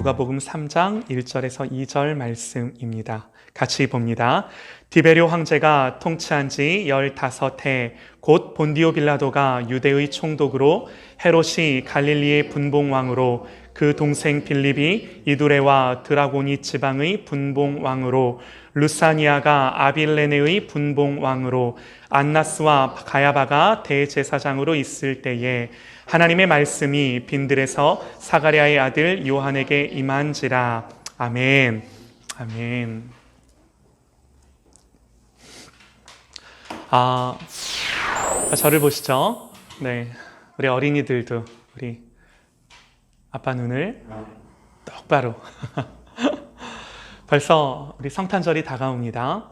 누가복음 3장 1절에서 2절 말씀입니다. 같이 봅니다. 디베rio 황제가 통치한 지 15해 곧 본디오 빌라도가 유대의 총독으로 헤롯이 갈릴리의 분봉왕으로 그 동생 빌립이 이두레와 드라고니 지방의 분봉왕으로 루사니아가 아빌레네의 분봉왕으로 안나스와 가야바가 대제사장으로 있을 때에 하나님의 말씀이 빈들에서 사가랴의 아들 요한에게 임한지라. 아멘. 아멘. 저를 보시죠. 네, 우리 어린이들도 우리 아빠 눈을 똑바로. 벌써 우리 성탄절이 다가옵니다.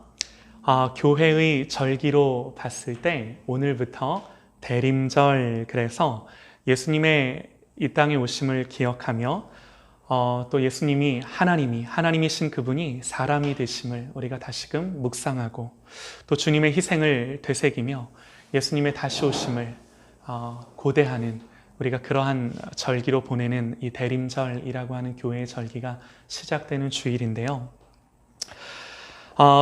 교회의 절기로 봤을 때 오늘부터 대림절, 그래서 예수님의 이 땅에 오심을 기억하며 또 예수님이 하나님이신 그분이 사람이 되심을 우리가 다시금 묵상하고 또 주님의 희생을 되새기며 예수님의 다시 오심을 고대하는 우리가 그러한 절기로 보내는 이 대림절이라고 하는 교회의 절기가 시작되는 주일인데요.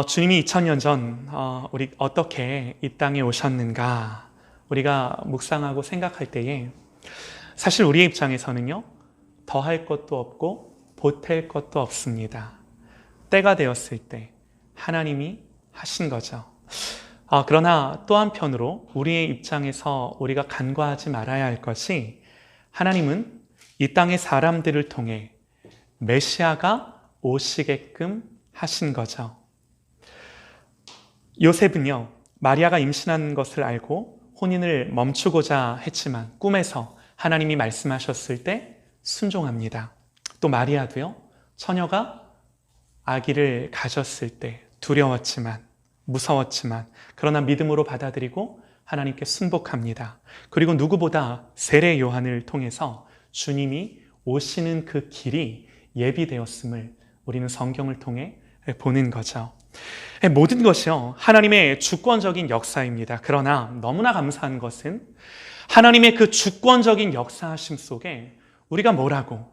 주님이 2000년 전 우리 어떻게 이 땅에 오셨는가 우리가 묵상하고 생각할 때에 사실 우리의 입장에서는요, 더할 것도 없고 보탤 것도 없습니다. 때가 되었을 때 하나님이 하신 거죠. 그러나 또 한편으로 우리의 입장에서 우리가 간과하지 말아야 할 것이, 하나님은 이 땅의 사람들을 통해 메시아가 오시게끔 하신 거죠. 요셉은요, 마리아가 임신한 것을 알고 혼인을 멈추고자 했지만 꿈에서 하나님이 말씀하셨을 때 순종합니다. 또 마리아도요, 처녀가 아기를 가졌을 때 두려웠지만, 무서웠지만 그러나 믿음으로 받아들이고 하나님께 순복합니다. 그리고 누구보다 세례 요한을 통해서 주님이 오시는 그 길이 예비되었음을 우리는 성경을 통해 보는 거죠. 모든 것이요, 하나님의 주권적인 역사입니다. 그러나 너무나 감사한 것은 하나님의 그 주권적인 역사하심 속에 우리가 뭐라고?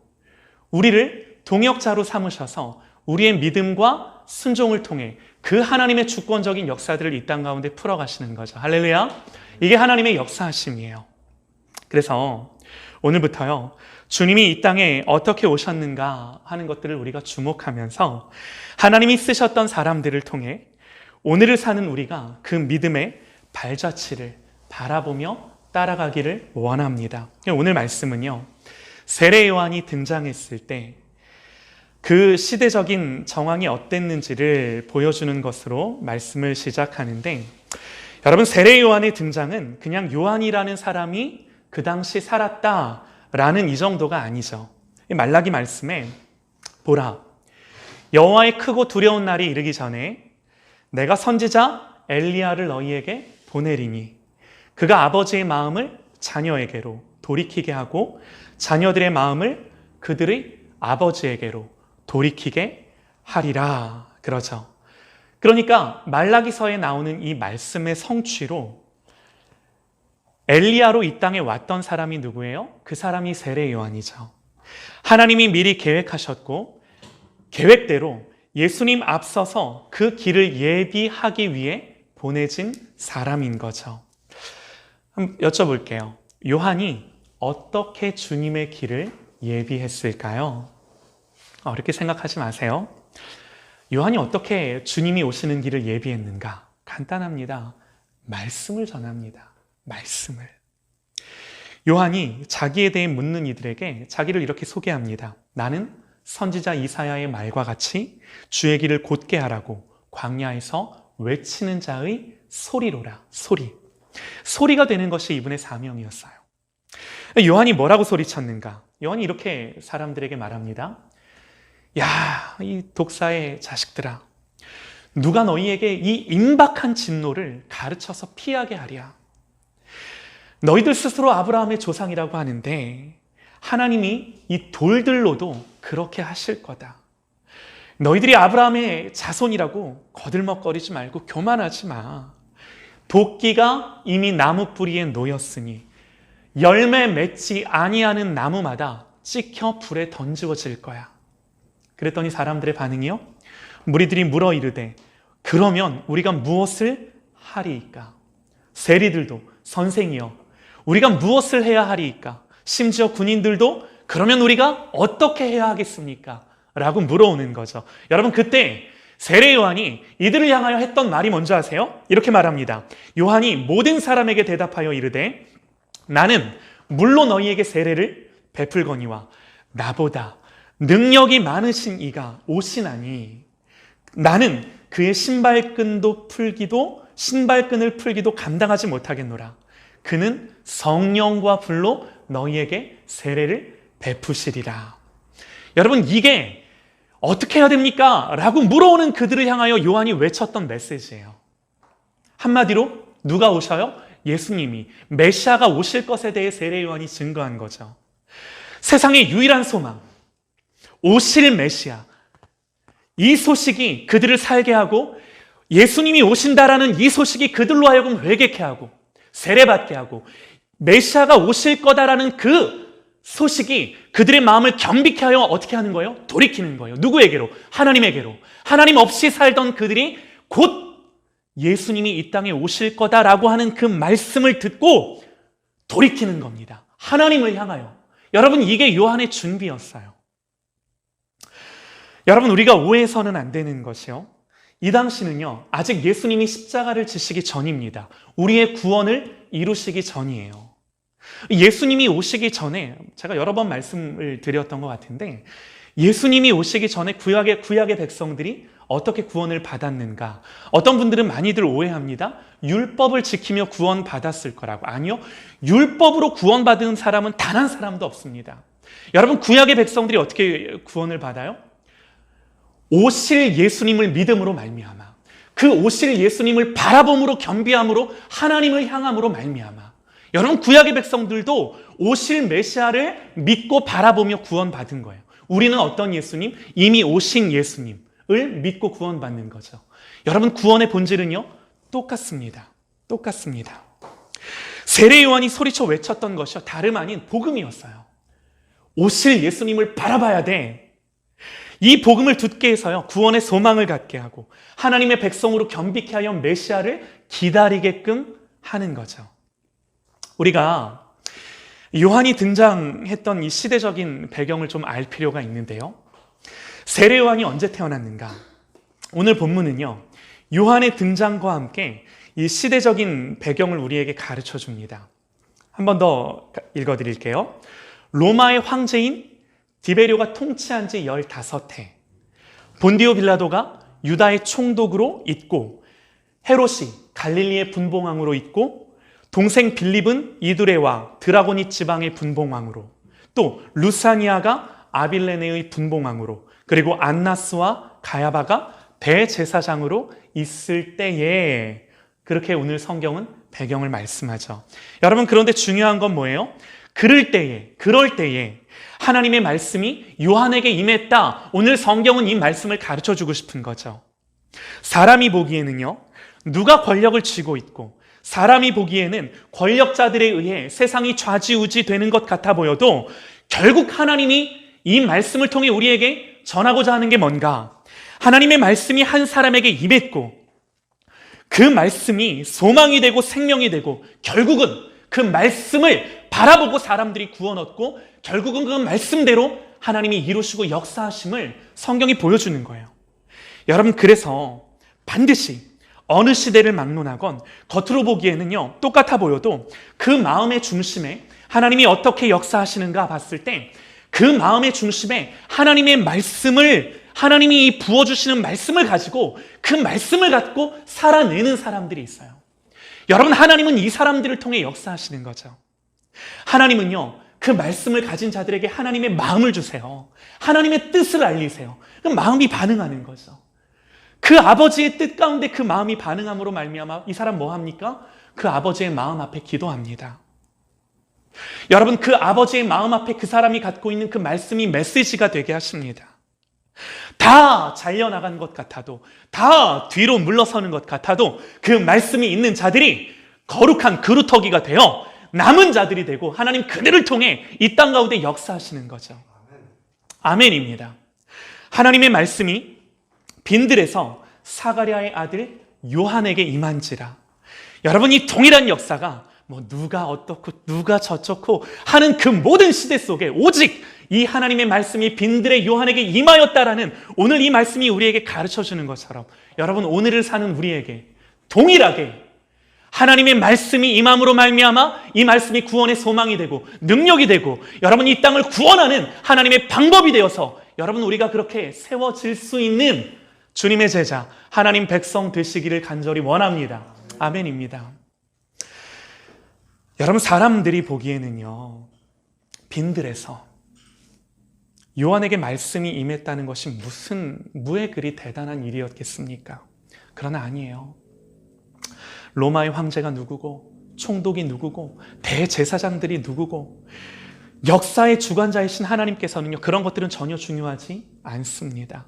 우리를 동역자로 삼으셔서 우리의 믿음과 순종을 통해 그 하나님의 주권적인 역사들을 이 땅 가운데 풀어가시는 거죠. 할렐루야! 이게 하나님의 역사하심이에요. 그래서 오늘부터요, 주님이 이 땅에 어떻게 오셨는가 하는 것들을 우리가 주목하면서 하나님이 쓰셨던 사람들을 통해 오늘을 사는 우리가 그 믿음의 발자취를 바라보며 따라가기를 원합니다. 오늘 말씀은요, 세례 요한이 등장했을 때 그 시대적인 정황이 어땠는지를 보여주는 것으로 말씀을 시작하는데, 여러분, 세례 요한의 등장은 그냥 요한이라는 사람이 그 당시 살았다라는 이 정도가 아니죠. 말라기 말씀에 보라, 여호와의 크고 두려운 날이 이르기 전에 내가 선지자 엘리야를 너희에게 보내리니 그가 아버지의 마음을 자녀에게로 돌이키게 하고 자녀들의 마음을 그들의 아버지에게로 돌이키게 하리라, 그러죠. 그러니까 말라기서에 나오는 이 말씀의 성취로 엘리야로 이 땅에 왔던 사람이 누구예요? 그 사람이 세례 요한이죠. 하나님이 미리 계획하셨고 계획대로 예수님 앞서서 그 길을 예비하기 위해 보내진 사람인 거죠. 한번 여쭤볼게요. 요한이 어떻게 주님의 길을 예비했을까요? 이렇게 생각하지 마세요. 요한이 어떻게 주님이 오시는 길을 예비했는가? 간단합니다. 말씀을 전합니다. 말씀을. 요한이 자기에 대해 묻는 이들에게 자기를 이렇게 소개합니다. 나는 선지자 이사야의 말과 같이 주의 길을 곧게 하라고 광야에서 외치는 자의 소리로라. 소리. 소리가 되는 것이 이분의 사명이었어요. 요한이 뭐라고 소리쳤는가? 요한이 이렇게 사람들에게 말합니다. 야, 이 독사의 자식들아, 누가 너희에게 이 임박한 진노를 가르쳐서 피하게 하랴. 너희들 스스로 아브라함의 조상이라고 하는데 하나님이 이 돌들로도 그렇게 하실 거다. 너희들이 아브라함의 자손이라고 거들먹거리지 말고 교만하지 마. 도끼가 이미 나무 뿌리에 놓였으니 열매 맺지 아니하는 나무마다 찍혀 불에 던지워질 거야. 그랬더니 사람들의 반응이요, 무리들이 물어 이르되 그러면 우리가 무엇을 하리이까? 세리들도 선생이여 우리가 무엇을 해야 하리이까? 심지어 군인들도 그러면 우리가 어떻게 해야 하겠습니까? 라고 물어오는 거죠. 여러분, 그때 세례 요한이 이들을 향하여 했던 말이 뭔지 아세요? 이렇게 말합니다. 요한이 모든 사람에게 대답하여 이르되 나는 물로 너희에게 세례를 베풀거니와 나보다 능력이 많으신 이가 오시나니 나는 그의 신발끈을 풀기도 감당하지 못하겠노라. 그는 성령과 불로 너희에게 세례를 베푸시리라. 여러분, 이게 어떻게 해야 됩니까? 라고 물어오는 그들을 향하여 요한이 외쳤던 메시지예요. 한마디로 누가 오셔요? 예수님이, 메시아가 오실 것에 대해 세례 요한이 증거한 거죠. 세상의 유일한 소망, 오실 메시아, 이 소식이 그들을 살게 하고 예수님이 오신다라는 이 소식이 그들로 하여금 회개케 하고 세례받게 하고 메시아가 오실 거다라는 그 소식이 그들의 마음을 겸비케 하여 어떻게 하는 거예요? 돌이키는 거예요. 누구에게로? 하나님에게로. 하나님 없이 살던 그들이 곧 예수님이 이 땅에 오실 거다라고 하는 그 말씀을 듣고 돌이키는 겁니다. 하나님을 향하여. 여러분, 이게 요한의 준비였어요. 여러분, 우리가 오해해서는 안 되는 것이요, 이 당시는요 아직 예수님이 십자가를 지시기 전입니다. 우리의 구원을 이루시기 전이에요. 예수님이 오시기 전에 제가 여러 번 말씀을 드렸던 것 같은데, 예수님이 오시기 전에 구약의 백성들이 어떻게 구원을 받았는가? 어떤 분들은 많이들 오해합니다. 율법을 지키며 구원받았을 거라고. 아니요, 율법으로 구원받은 사람은 단 한 사람도 없습니다. 여러분, 구약의 백성들이 어떻게 구원을 받아요? 오실 예수님을 믿음으로 말미암아, 그 오실 예수님을 바라봄으로, 겸비함으로, 하나님을 향함으로 말미암아. 여러분, 구약의 백성들도 오실 메시아를 믿고 바라보며 구원받은 거예요. 우리는 어떤 예수님? 이미 오신 예수님을 믿고 구원받는 거죠. 여러분, 구원의 본질은요 똑같습니다. 똑같습니다. 세례 요한이 소리쳐 외쳤던 것이요 다름 아닌 복음이었어요. 오실 예수님을 바라봐야 돼. 이 복음을 듣게 해서요 구원의 소망을 갖게 하고 하나님의 백성으로 겸비케 하여 메시아를 기다리게끔 하는 거죠. 우리가 요한이 등장했던 이 시대적인 배경을 좀 알 필요가 있는데요, 세례 요한이 언제 태어났는가? 오늘 본문은요 요한의 등장과 함께 이 시대적인 배경을 우리에게 가르쳐 줍니다. 한 번 더 읽어드릴게요. 로마의 황제인 디베료가 통치한 지 15해, 본디오 빌라도가 유다의 총독으로 있고, 헤롯이 갈릴리의 분봉왕으로 있고, 동생 빌립은 이두레와 드라고니 지방의 분봉왕으로, 또 루사니아가 아빌레네의 분봉왕으로, 그리고 안나스와 가야바가 대제사장으로 있을 때에, 그렇게 오늘 성경은 배경을 말씀하죠. 여러분, 그런데 중요한 건 뭐예요? 그럴 때에 하나님의 말씀이 요한에게 임했다. 오늘 성경은 이 말씀을 가르쳐 주고 싶은 거죠. 사람이 보기에는요 누가 권력을 쥐고 있고, 사람이 보기에는 권력자들에 의해 세상이 좌지우지 되는 것 같아 보여도 결국 하나님이 이 말씀을 통해 우리에게 전하고자 하는 게 뭔가? 하나님의 말씀이 한 사람에게 임했고 그 말씀이 소망이 되고 생명이 되고 결국은 그 말씀을 바라보고 사람들이 구원 얻고 결국은 그 말씀대로 하나님이 이루시고 역사하심을 성경이 보여주는 거예요. 여러분, 그래서 반드시 어느 시대를 막론하건 겉으로 보기에는요 똑같아 보여도 그 마음의 중심에 하나님이 어떻게 역사하시는가 봤을 때 그 마음의 중심에 하나님의 말씀을, 하나님이 부어주시는 말씀을 가지고 그 말씀을 갖고 살아내는 사람들이 있어요. 여러분, 하나님은 이 사람들을 통해 역사하시는 거죠. 하나님은요 그 말씀을 가진 자들에게 하나님의 마음을 주세요. 하나님의 뜻을 알리세요. 그 마음이 반응하는 거죠. 그 아버지의 뜻 가운데 그 마음이 반응함으로 말미암아 이 사람 뭐 합니까? 그 아버지의 마음 앞에 기도합니다. 여러분, 그 아버지의 마음 앞에 그 사람이 갖고 있는 그 말씀이 메시지가 되게 하십니다. 다 잘려나간 것 같아도, 다 뒤로 물러서는 것 같아도 그 말씀이 있는 자들이 거룩한 그루터기가 되어 남은 자들이 되고 하나님 그들을 통해 이 땅 가운데 역사하시는 거죠. 아멘입니다. 하나님의 말씀이 빈들에서 사가랴의 아들 요한에게 임한지라. 여러분, 이 동일한 역사가 누가 어떻고 누가 저쩌고 하는 그 모든 시대 속에 오직 이 하나님의 말씀이 빈들의 요한에게 임하였다라는 오늘 이 말씀이 우리에게 가르쳐주는 것처럼, 여러분, 오늘을 사는 우리에게 동일하게 하나님의 말씀이 임함으로 말미암아 이 말씀이 구원의 소망이 되고 능력이 되고 여러분 이 땅을 구원하는 하나님의 방법이 되어서 여러분 우리가 그렇게 세워질 수 있는 주님의 제자, 하나님 백성 되시기를 간절히 원합니다. 아멘입니다. 여러분, 사람들이 보기에는요, 빈들에서 요한에게 말씀이 임했다는 것이 무슨 무의 그리 대단한 일이었겠습니까? 그러나 아니에요. 로마의 황제가 누구고, 총독이 누구고, 대제사장들이 누구고, 역사의 주관자이신 하나님께서는요, 그런 것들은 전혀 중요하지 않습니다.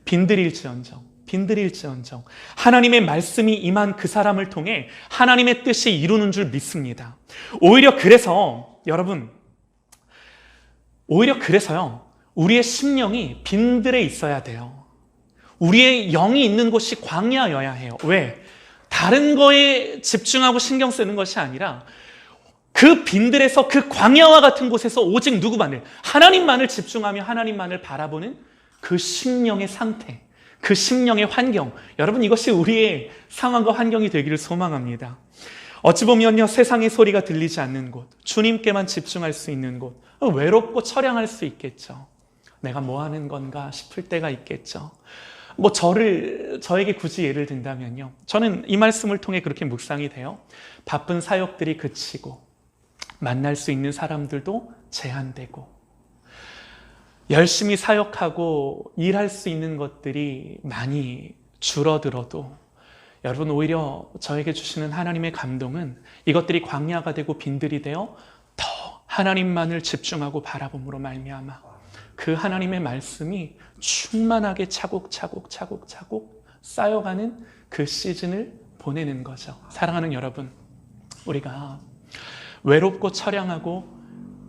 빈들일지언정 하나님의 말씀이 임한 그 사람을 통해 하나님의 뜻이 이루는 줄 믿습니다. 오히려 그래서요, 우리의 심령이 빈들에 있어야 돼요. 우리의 영이 있는 곳이 광야여야 해요. 왜? 다른 거에 집중하고 신경 쓰는 것이 아니라 그 빈들에서, 그 광야와 같은 곳에서 오직 누구만을, 하나님만을 집중하며 하나님만을 바라보는 그 심령의 상태, 그 심령의 환경, 여러분 이것이 우리의 상황과 환경이 되기를 소망합니다. 어찌 보면요, 세상의 소리가 들리지 않는 곳, 주님께만 집중할 수 있는 곳, 외롭고 처량할 수 있겠죠. 내가 뭐 하는 건가 싶을 때가 있겠죠. 저에게 굳이 예를 든다면요, 저는 이 말씀을 통해 그렇게 묵상이 돼요. 바쁜 사역들이 그치고 만날 수 있는 사람들도 제한되고 열심히 사역하고 일할 수 있는 것들이 많이 줄어들어도 여러분, 오히려 저에게 주시는 하나님의 감동은 이것들이 광야가 되고 빈들이 되어 더 하나님만을 집중하고 바라봄으로 말미암아 그 하나님의 말씀이 충만하게 차곡차곡 쌓여가는 그 시즌을 보내는 거죠. 사랑하는 여러분, 우리가 외롭고 처량하고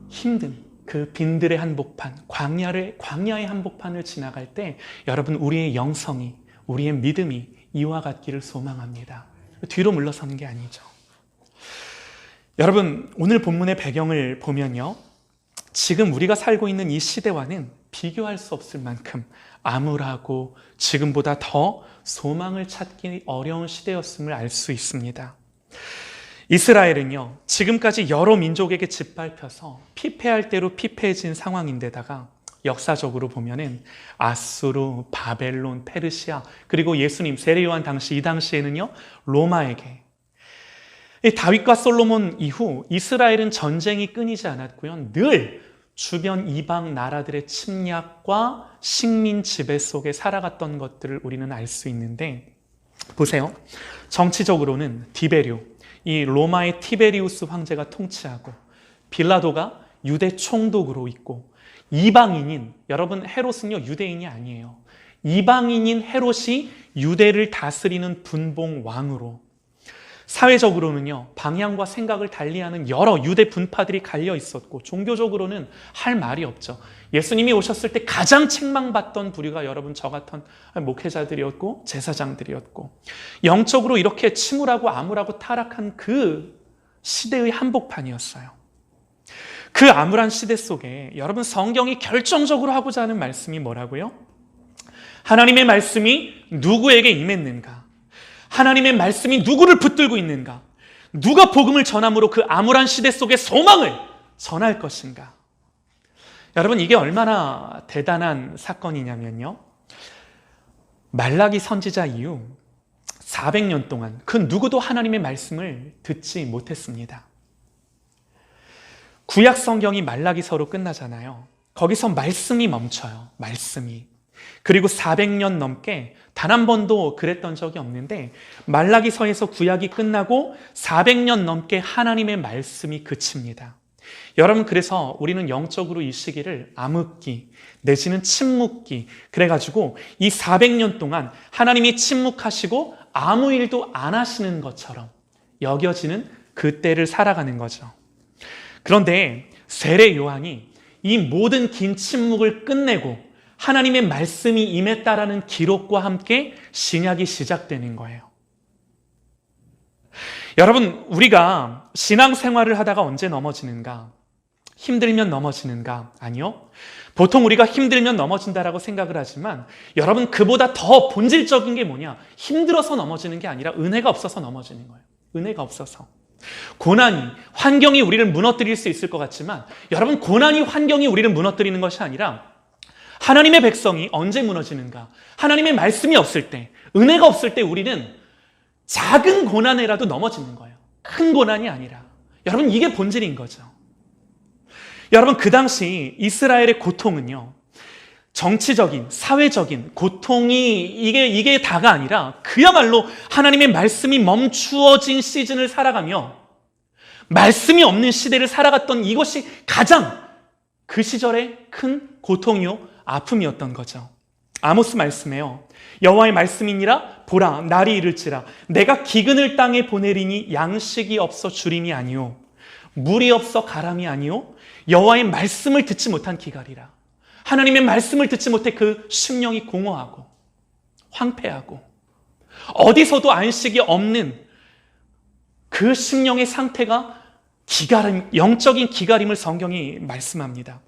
힘든 그 빈들의 한복판, 광야의 한복판을 지나갈 때 여러분, 우리의 영성이, 우리의 믿음이 이와 같기를 소망합니다. 뒤로 물러서는 게 아니죠. 여러분, 오늘 본문의 배경을 보면요, 지금 우리가 살고 있는 이 시대와는 비교할 수 없을 만큼 암울하고 지금보다 더 소망을 찾기 어려운 시대였음을 알 수 있습니다. 이스라엘은요, 지금까지 여러 민족에게 짓밟혀서 피폐할 대로 피폐해진 상황인데다가 역사적으로 보면은 아수르, 바벨론, 페르시아, 그리고 예수님 세례요한 당시, 이 당시에는요 로마에게, 다윗과 솔로몬 이후 이스라엘은 전쟁이 끊이지 않았고요, 늘 주변 이방 나라들의 침략과 식민 지배 속에 살아갔던 것들을 우리는 알 수 있는데, 보세요. 정치적으로는 디베리오, 이 로마의 티베리우스 황제가 통치하고 빌라도가 유대 총독으로 있고, 이방인인, 여러분 헤롯은요 유대인이 아니에요. 이방인인 헤롯이 유대를 다스리는 분봉 왕으로, 사회적으로는요 방향과 생각을 달리하는 여러 유대 분파들이 갈려 있었고, 종교적으로는 할 말이 없죠. 예수님이 오셨을 때 가장 책망받던 부류가 여러분 저 같은 목회자들이었고 제사장들이었고, 영적으로 이렇게 침울하고 암울하고 타락한 그 시대의 한복판이었어요. 그 암울한 시대 속에 여러분, 성경이 결정적으로 하고자 하는 말씀이 뭐라고요? 하나님의 말씀이 누구에게 임했는가? 하나님의 말씀이 누구를 붙들고 있는가? 누가 복음을 전함으로 그 암울한 시대 속에 소망을 전할 것인가? 여러분, 이게 얼마나 대단한 사건이냐면요, 말라기 선지자 이후 400년 동안 그 누구도 하나님의 말씀을 듣지 못했습니다. 구약 성경이 말라기서로 끝나잖아요. 거기서 말씀이 멈춰요. 말씀이. 그리고 400년 넘게 단 한 번도 그랬던 적이 없는데, 말라기서에서 구약이 끝나고 400년 넘게 하나님의 말씀이 그칩니다. 여러분, 그래서 우리는 영적으로 이 시기를 암흑기 내지는 침묵기, 그래가지고 이 400년 동안 하나님이 침묵하시고 아무 일도 안 하시는 것처럼 여겨지는 그 때를 살아가는 거죠. 그런데 세례 요한이 이 모든 긴 침묵을 끝내고 하나님의 말씀이 임했다라는 기록과 함께 신약이 시작되는 거예요. 여러분, 우리가 신앙생활을 하다가 언제 넘어지는가? 힘들면 넘어지는가? 아니요. 보통 우리가 힘들면 넘어진다라고 생각을 하지만 여러분, 그보다 더 본질적인 게 뭐냐? 힘들어서 넘어지는 게 아니라 은혜가 없어서 넘어지는 거예요. 은혜가 없어서. 고난이, 환경이 우리를 무너뜨릴 수 있을 것 같지만 여러분, 고난이, 환경이 우리를 무너뜨리는 것이 아니라 하나님의 백성이 언제 무너지는가? 하나님의 말씀이 없을 때, 은혜가 없을 때 우리는 작은 고난에라도 넘어지는 거예요. 큰 고난이 아니라. 여러분, 이게 본질인 거죠. 여러분, 그 당시 이스라엘의 고통은요, 정치적인, 사회적인 고통이 이게 다가 아니라 그야말로 하나님의 말씀이 멈추어진 시즌을 살아가며 말씀이 없는 시대를 살아갔던 이것이 가장 그 시절의 큰 고통이요, 아픔이었던 거죠. 아모스 말씀에요. 여호와의 말씀이니라 보라 날이 이를지라 내가 기근을 땅에 보내리니 양식이 없어 주림이 아니요 물이 없어 가람이 아니요 여호와의 말씀을 듣지 못한 기갈이라. 하나님의 말씀을 듣지 못해 그 심령이 공허하고 황폐하고 어디서도 안식이 없는 그 심령의 상태가 기갈임, 영적인 기갈임을 성경이 말씀합니다.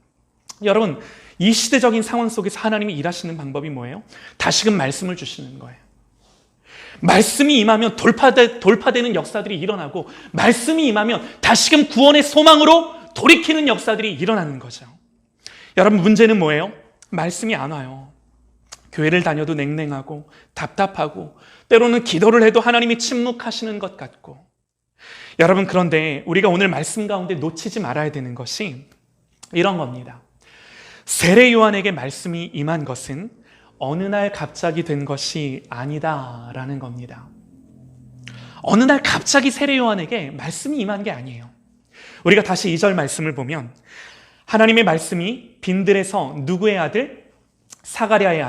여러분, 이 시대적인 상황 속에서 하나님이 일하시는 방법이 뭐예요? 다시금 말씀을 주시는 거예요. 말씀이 임하면 돌파되는 역사들이 일어나고 말씀이 임하면 다시금 구원의 소망으로 돌이키는 역사들이 일어나는 거죠. 여러분, 문제는 뭐예요? 말씀이 안 와요. 교회를 다녀도 냉랭하고 답답하고 때로는 기도를 해도 하나님이 침묵하시는 것 같고. 여러분, 그런데 우리가 오늘 말씀 가운데 놓치지 말아야 되는 것이 이런 겁니다. 세례 요한에게 말씀이 임한 것은 어느 날 갑자기 된 것이 아니다라는 겁니다. 어느 날 갑자기 세례 요한에게 말씀이 임한 게 아니에요. 우리가 다시 2절 말씀을 보면 하나님의 말씀이 빈들에서 누구의 아들? 사가랴의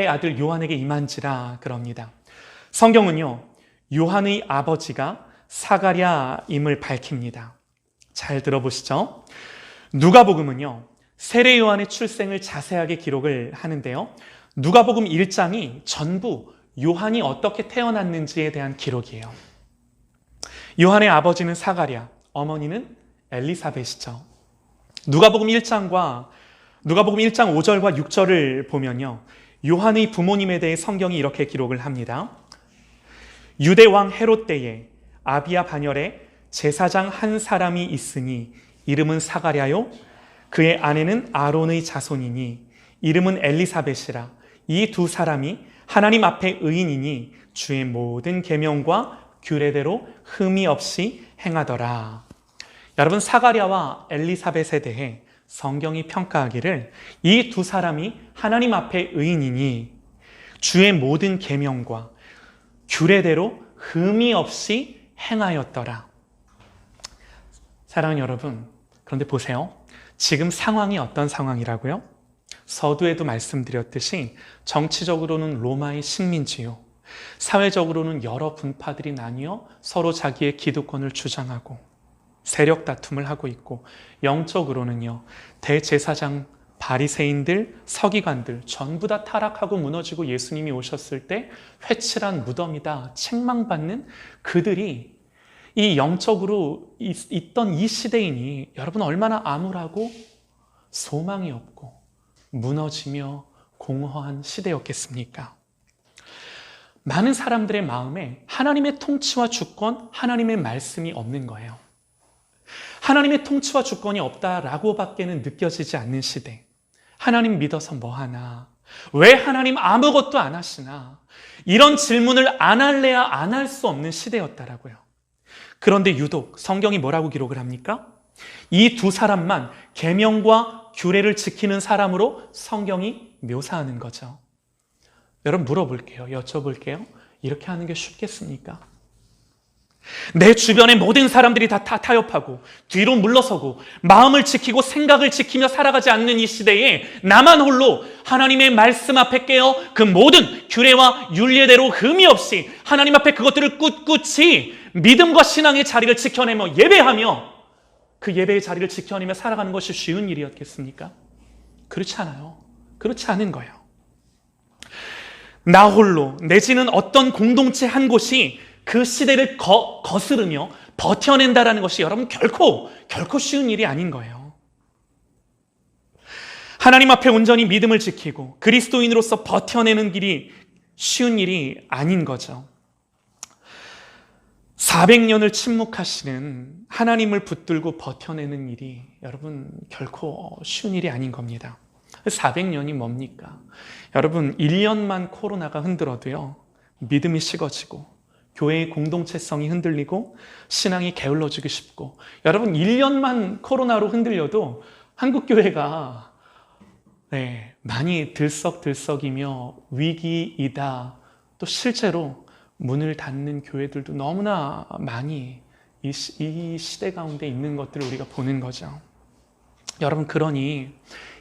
아들 요한에게 임한지라 그럽니다. 성경은요, 요한의 아버지가 사가랴임을 밝힙니다. 잘 들어보시죠. 누가복음은요, 세례 요한의 출생을 자세하게 기록을 하는데요, 누가복음 1장이 전부 요한이 어떻게 태어났는지에 대한 기록이에요. 요한의 아버지는 사가랴, 어머니는 엘리사벳이죠. 누가복음 1장 5절과 6절을 보면요, 요한의 부모님에 대해 성경이 이렇게 기록을 합니다. 유대 왕 헤롯 때에 아비야 반열에 제사장 한 사람이 있으니 이름은 사가랴요 그의 아내는 아론의 자손이니 이름은 엘리사벳이라. 이 두 사람이 하나님 앞에 의인이니 주의 모든 계명과 규례대로 흠이 없이 행하더라. 여러분, 사가랴와 엘리사벳에 대해 성경이 평가하기를 이 두 사람이 하나님 앞에 의인이니 주의 모든 계명과 규례대로 흠이 없이 행하였더라. 사랑하는 여러분, 그런데 보세요. 지금 상황이 어떤 상황이라고요? 서두에도 말씀드렸듯이 정치적으로는 로마의 식민지요, 사회적으로는 여러 분파들이 나뉘어 서로 자기의 기득권을 주장하고 세력 다툼을 하고 있고, 영적으로는요, 대제사장, 바리새인들, 서기관들 전부 다 타락하고 무너지고 예수님이 오셨을 때 회칠한 무덤이다 책망받는 그들이 이 영적으로 있던 이 시대이니 여러분, 얼마나 암울하고 소망이 없고 무너지며 공허한 시대였겠습니까? 많은 사람들의 마음에 하나님의 통치와 주권, 하나님의 말씀이 없는 거예요. 하나님의 통치와 주권이 없다라고 밖에는 느껴지지 않는 시대. 하나님 믿어서 뭐 하나? 왜 하나님 아무것도 안 하시나? 이런 질문을 안 할래야 안 할 수 없는 시대였다라고요. 그런데 유독 성경이 뭐라고 기록을 합니까? 이 두 사람만 계명과 규례를 지키는 사람으로 성경이 묘사하는 거죠. 여러분, 물어볼게요. 여쭤볼게요. 이렇게 하는 게 쉽겠습니까? 내 주변의 모든 사람들이 다 타협하고 뒤로 물러서고 마음을 지키고 생각을 지키며 살아가지 않는 이 시대에 나만 홀로 하나님의 말씀 앞에 깨어 그 모든 규례와 율례대로 흠이 없이 하나님 앞에 그것들을 꿋꿋이 믿음과 신앙의 자리를 지켜내며 예배하며 그 예배의 자리를 지켜내며 살아가는 것이 쉬운 일이었겠습니까? 그렇지 않아요. 그렇지 않은 거예요. 나 홀로 내지는 어떤 공동체 한 곳이 그 시대를 거스르며 버텨낸다라는 것이 여러분 결코 쉬운 일이 아닌 거예요. 하나님 앞에 온전히 믿음을 지키고 그리스도인으로서 버텨내는 길이 쉬운 일이 아닌 거죠. 400년을 침묵하시는 하나님을 붙들고 버텨내는 일이 여러분 결코 쉬운 일이 아닌 겁니다. 400년이 뭡니까? 여러분 1년만 코로나가 흔들어도요 믿음이 식어지고 교회의 공동체성이 흔들리고 신앙이 게을러지기 쉽고, 여러분 1년만 코로나로 흔들려도 한국교회가 많이 들썩들썩이며 위기이다, 또 실제로 문을 닫는 교회들도 너무나 많이 이 시대 가운데 있는 것들을 우리가 보는 거죠. 여러분, 그러니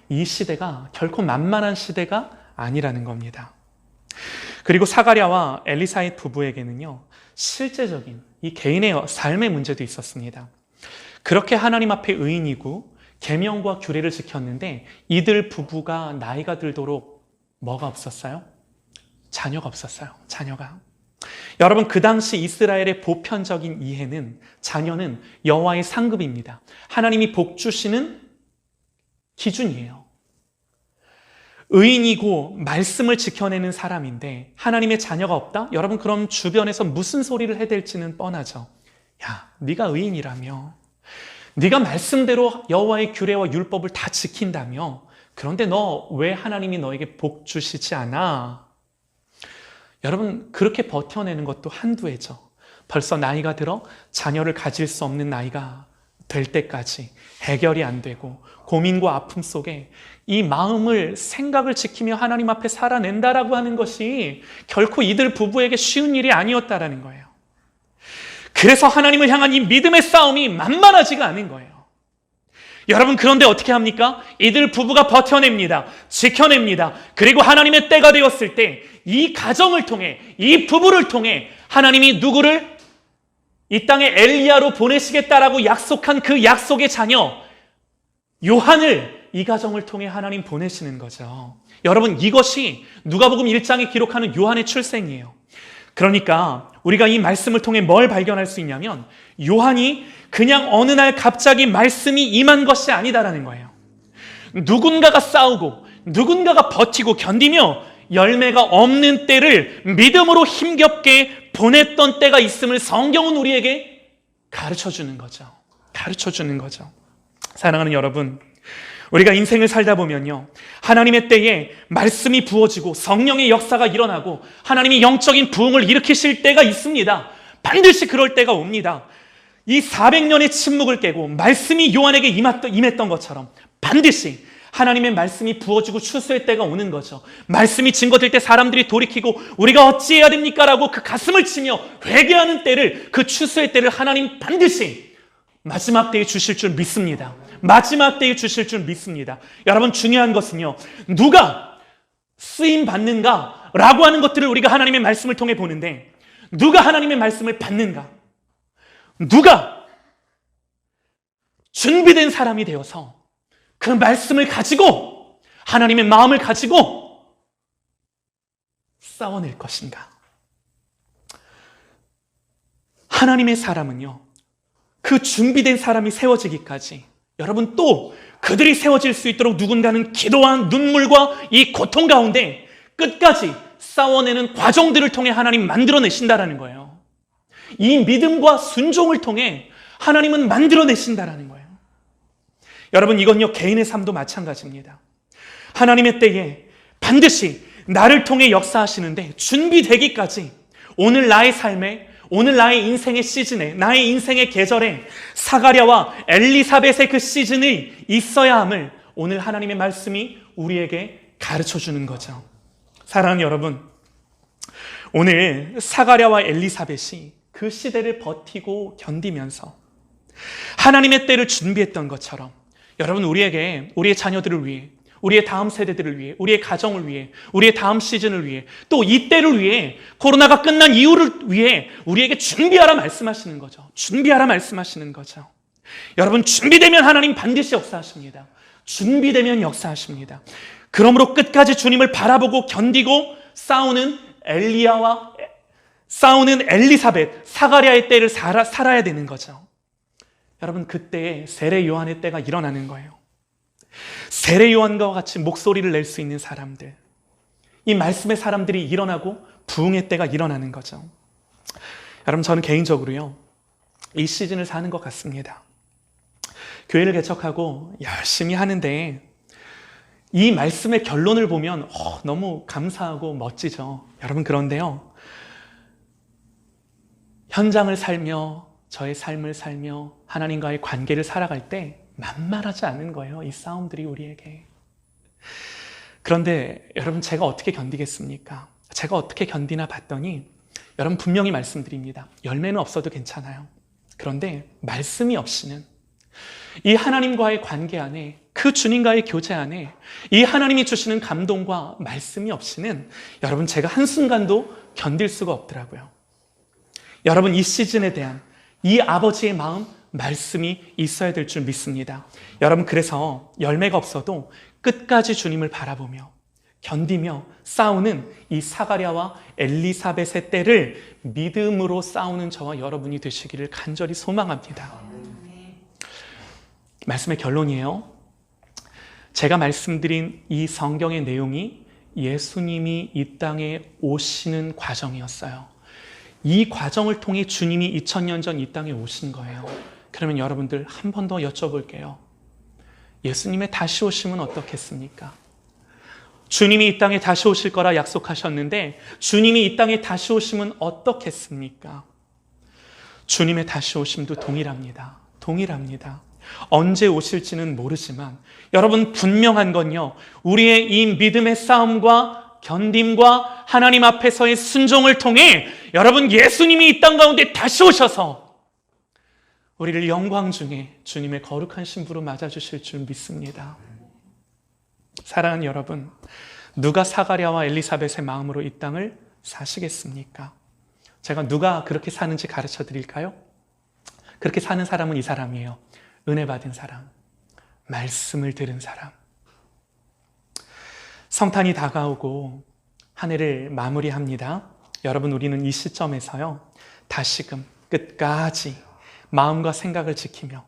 이 시대가 결코 만만한 시대가 아니라는 겁니다. 그리고 사가랴와 엘리사벳 부부에게는요, 실제적인 이 개인의 삶의 문제도 있었습니다. 그렇게 하나님 앞에 의인이고 계명과 규례를 지켰는데 이들 부부가 나이가 들도록 뭐가 없었어요? 자녀가 없었어요. 자녀가. 여러분, 그 당시 이스라엘의 보편적인 이해는 자녀는 여호와의 상급입니다. 하나님이 복 주시는 기준이에요. 의인이고 말씀을 지켜내는 사람인데 하나님의 자녀가 없다? 여러분, 그럼 주변에서 무슨 소리를 해댈지는 뻔하죠. 야, 네가 의인이라며, 네가 말씀대로 여호와의 규례와 율법을 다 지킨다며, 그런데 너 왜 하나님이 너에게 복 주시지 않아? 여러분, 그렇게 버텨내는 것도 한두 해죠. 벌써 나이가 들어 자녀를 가질 수 없는 나이가 될 때까지 해결이 안 되고 고민과 아픔 속에 이 마음을, 생각을 지키며 하나님 앞에 살아낸다라고 하는 것이 결코 이들 부부에게 쉬운 일이 아니었다라는 거예요. 그래서 하나님을 향한 이 믿음의 싸움이 만만하지가 않은 거예요. 여러분, 그런데 어떻게 합니까? 이들 부부가 버텨냅니다. 지켜냅니다. 그리고 하나님의 때가 되었을 때 이 가정을 통해, 이 부부를 통해 하나님이 누구를 이 땅에 엘리야로 보내시겠다라고 약속한 그 약속의 자녀 요한을 이 가정을 통해 하나님 보내시는 거죠. 여러분, 이것이 누가복음 1장에 기록하는 요한의 출생이에요. 그러니까 우리가 이 말씀을 통해 뭘 발견할 수 있냐면, 요한이 그냥 어느 날 갑자기 말씀이 임한 것이 아니다라는 거예요. 누군가가 싸우고 누군가가 버티고 견디며 열매가 없는 때를 믿음으로 힘겹게 보냈던 때가 있음을 성경은 우리에게 가르쳐주는 거죠. 가르쳐주는 거죠. 사랑하는 여러분, 우리가 인생을 살다 보면요, 하나님의 때에 말씀이 부어지고 성령의 역사가 일어나고 하나님이 영적인 부흥을 일으키실 때가 있습니다. 반드시 그럴 때가 옵니다. 이 400년의 침묵을 깨고 말씀이 요한에게 임했던 것처럼 반드시 하나님의 말씀이 부어지고 추수의 때가 오는 거죠. 말씀이 증거될 때 사람들이 돌이키고 우리가 어찌해야 됩니까? 라고 그 가슴을 치며 회개하는 때를, 그 추수의 때를 하나님 반드시 마지막 때에 주실 줄 믿습니다. 마지막 때에 주실 줄 믿습니다. 여러분, 중요한 것은요, 누가 쓰임 받는가 라고 하는 것들을 우리가 하나님의 말씀을 통해 보는데, 누가 하나님의 말씀을 받는가, 누가 준비된 사람이 되어서 그 말씀을 가지고, 하나님의 마음을 가지고 싸워낼 것인가. 하나님의 사람은요, 그 준비된 사람이 세워지기까지, 여러분, 또 그들이 세워질 수 있도록 누군가는 기도와 눈물과 이 고통 가운데 끝까지 싸워내는 과정들을 통해 하나님 만들어내신다라는 거예요. 이 믿음과 순종을 통해 하나님은 만들어내신다라는 거예요. 여러분, 이건요, 개인의 삶도 마찬가지입니다. 하나님의 때에 반드시 나를 통해 역사하시는데 준비되기까지 오늘 나의 삶에, 오늘 나의 인생의 시즌에, 나의 인생의 계절에 사가랴와 엘리사벳의 그 시즌이 있어야 함을 오늘 하나님의 말씀이 우리에게 가르쳐주는 거죠. 사랑하는 여러분, 오늘 사가랴와 엘리사벳이 그 시대를 버티고 견디면서 하나님의 때를 준비했던 것처럼, 여러분, 우리에게, 우리의 자녀들을 위해, 우리의 다음 세대들을 위해, 우리의 가정을 위해, 우리의 다음 시즌을 위해, 또 이 때를 위해, 코로나가 끝난 이후를 위해 우리에게 준비하라 말씀하시는 거죠. 준비하라 말씀하시는 거죠. 여러분, 준비되면 하나님 반드시 역사하십니다. 준비되면 역사하십니다. 그러므로 끝까지 주님을 바라보고 견디고 싸우는 엘리사벳, 사가랴의 때를 살아야 되는 거죠. 여러분, 그때에 세례 요한의 때가 일어나는 거예요. 세례 요한과 같이 목소리를 낼 수 있는 사람들, 이 말씀의 사람들이 일어나고 부흥의 때가 일어나는 거죠. 여러분, 저는 개인적으로요, 이 시즌을 사는 것 같습니다. 교회를 개척하고 열심히 하는데 이 말씀의 결론을 보면 너무 감사하고 멋지죠. 여러분, 그런데요, 현장을 살며 저의 삶을 살며 하나님과의 관계를 살아갈 때 만만하지 않은 거예요, 이 싸움들이 우리에게. 그런데 여러분, 제가 어떻게 견디겠습니까? 제가 어떻게 견디나 봤더니 여러분, 분명히 말씀드립니다. 열매는 없어도 괜찮아요. 그런데 말씀이 없이는, 이 하나님과의 관계 안에, 그 주님과의 교제 안에 이 하나님이 주시는 감동과 말씀이 없이는 여러분, 제가 한순간도 견딜 수가 없더라고요. 여러분, 이 시즌에 대한 이 아버지의 마음, 말씀이 있어야 될 줄 믿습니다. 여러분, 그래서 열매가 없어도 끝까지 주님을 바라보며 견디며 싸우는 이 사가랴와 엘리사벳의 때를 믿음으로 싸우는 저와 여러분이 되시기를 간절히 소망합니다. 말씀의 결론이에요. 제가 말씀드린 이 성경의 내용이 예수님이 이 땅에 오시는 과정이었어요. 이 과정을 통해 주님이 2000년 전 이 땅에 오신 거예요. 그러면 여러분들, 한 번 더 여쭤볼게요. 예수님의 다시 오심은 어떻겠습니까? 주님이 이 땅에 다시 오실 거라 약속하셨는데 주님이 이 땅에 다시 오심은 어떻겠습니까? 주님의 다시 오심도 동일합니다. 동일합니다. 언제 오실지는 모르지만 여러분, 분명한 건요, 우리의 이 믿음의 싸움과 견딤과 하나님 앞에서의 순종을 통해 여러분, 예수님이 이 땅 가운데 다시 오셔서 우리를 영광 중에 주님의 거룩한 신부로 맞아주실 줄 믿습니다. 사랑하는 여러분, 누가 사가랴와 엘리사벳의 마음으로 이 땅을 사시겠습니까? 제가 누가 그렇게 사는지 가르쳐 드릴까요? 그렇게 사는 사람은 이 사람이에요. 은혜 받은 사람, 말씀을 들은 사람. 성탄이 다가오고 한 해를 마무리합니다. 여러분, 우리는 이 시점에서요, 다시금 끝까지 마음과 생각을 지키며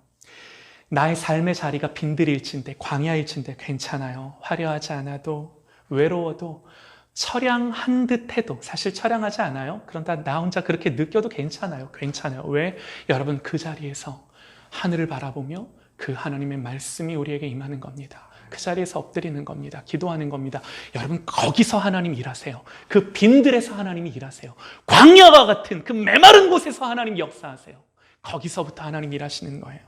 나의 삶의 자리가 빈들일진데, 광야일진데 괜찮아요. 화려하지 않아도, 외로워도, 처량한 듯 해도, 사실 처량하지 않아요. 그런데 나 혼자 그렇게 느껴도 괜찮아요. 괜찮아요. 왜? 여러분, 그 자리에서 하늘을 바라보며 그 하나님의 말씀이 우리에게 임하는 겁니다. 그 자리에서 엎드리는 겁니다. 기도하는 겁니다. 여러분, 거기서 하나님 일하세요. 그 빈들에서 하나님이 일하세요. 광야와 같은 그 메마른 곳에서 하나님 역사하세요. 거기서부터 하나님 일하시는 거예요.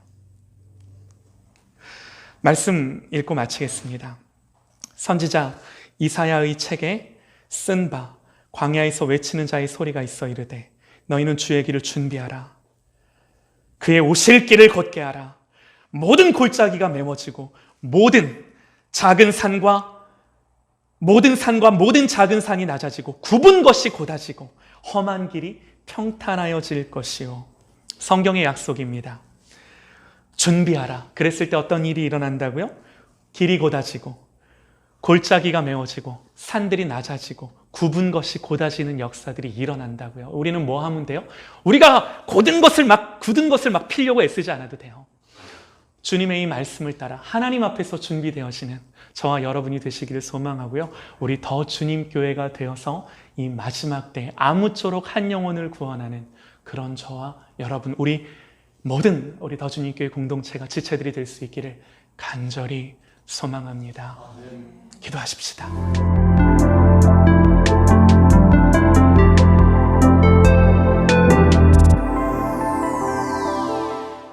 말씀 읽고 마치겠습니다. 선지자 이사야의 책에 쓴 바, 광야에서 외치는 자의 소리가 있어 이르되 너희는 주의 길을 준비하라. 그의 오실 길을 곧게 하라. 모든 골짜기가 메워지고 모든 산과 모든 작은 산이 낮아지고 굽은 것이 곧아지고 험한 길이 평탄하여질 것이요. 성경의 약속입니다. 준비하라. 그랬을 때 어떤 일이 일어난다고요? 길이 곧아지고 골짜기가 메워지고 산들이 낮아지고 굽은 것이 곧아지는 역사들이 일어난다고요. 우리는 뭐 하면 돼요? 우리가 굳은 것을 막 피려고 애쓰지 않아도 돼요. 주님의 이 말씀을 따라 하나님 앞에서 준비되어지는 저와 여러분이 되시기를 소망하고요. 우리 더 주님 교회가 되어서 이 마지막 때 아무쪼록 한 영혼을 구원하는 그런 저와 여러분, 우리 더 주님 교회 공동체가 지체들이 될 수 있기를 간절히 소망합니다. 기도하십시다.